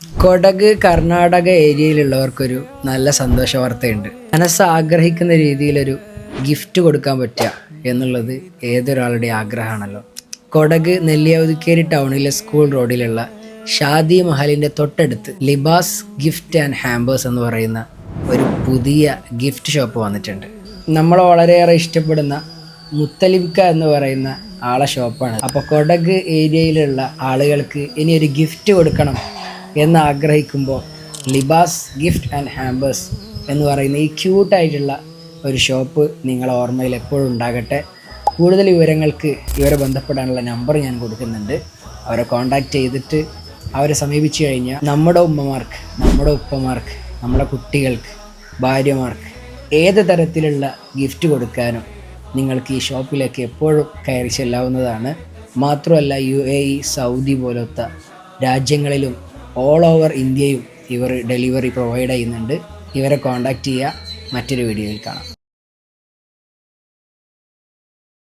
കൊടക് കർണാടക ഏരിയയിലുള്ളവർക്കൊരു നല്ല സന്തോഷ വാർത്തയുണ്ട്. മനസ്സ് ആഗ്രഹിക്കുന്ന രീതിയിലൊരു ഗിഫ്റ്റ് കൊടുക്കാൻ പറ്റുക എന്നുള്ളത് ഏതൊരാളുടെ ആഗ്രഹമാണല്ലോ. കൊടക് നെല്ലിയാവതിക്കേരി ടൗണിലെ സ്കൂൾ റോഡിലുള്ള ഷാദി മഹലിൻ്റെ തൊട്ടടുത്ത് ലിബാസ് ഗിഫ്റ്റ് ആൻഡ് ഹാമ്പേഴ്സ് എന്ന് പറയുന്ന ഒരു പുതിയ ഗിഫ്റ്റ് ഷോപ്പ് വന്നിട്ടുണ്ട്. നമ്മൾ വളരെയേറെ ഇഷ്ടപ്പെടുന്ന മുത്തലിബ്ക്ക എന്ന് പറയുന്ന ആളെ ഷോപ്പാണ്. അപ്പോൾ കൊടക് ഏരിയയിലുള്ള ആളുകൾക്ക് ഇനി ഒരു ഗിഫ്റ്റ് കൊടുക്കണം എന്ന് ആഗ്രഹിക്കുമ്പോൾ ലിബാസ് ഗിഫ്റ്റ് ആൻഡ് ഹാമ്പേഴ്സ് എന്ന് പറയുന്ന ഈ ക്യൂട്ടായിട്ടുള്ള ഒരു ഷോപ്പ് നിങ്ങളെ ഓർമ്മയിൽ എപ്പോഴും ഉണ്ടാകട്ടെ. കൂടുതൽ വിവരങ്ങൾക്ക് ഇവരെ ബന്ധപ്പെടാനുള്ള നമ്പർ ഞാൻ കൊടുക്കുന്നുണ്ട്. അവരെ കോൺടാക്റ്റ് ചെയ്തിട്ട് അവരെ സമീപിച്ചു കഴിഞ്ഞാൽ നമ്മുടെ ഉമ്മമാർക്ക്, നമ്മുടെ ഉപ്പമാർക്ക്, നമ്മുടെ കുട്ടികൾക്ക്, ഭാര്യമാർക്ക് ഏത് തരത്തിലുള്ള ഗിഫ്റ്റ് കൊടുക്കാനും നിങ്ങൾക്ക് ഈ ഷോപ്പിലേക്ക് എപ്പോഴും കയറി ചെല്ലാവുന്നതാണ്. മാത്രമല്ല UAE, സൗദി പോലത്തെ രാജ്യങ്ങളിലും ഓൾ ഓവർ ഇന്ത്യയും ഇവർ ഡെലിവറി പ്രൊവൈഡ് ചെയ്യുന്നുണ്ട്. ഇവരെ കോൺടാക്റ്റ് ചെയ്യുക. മറ്റൊരു വീഡിയോയിൽ കാണാം.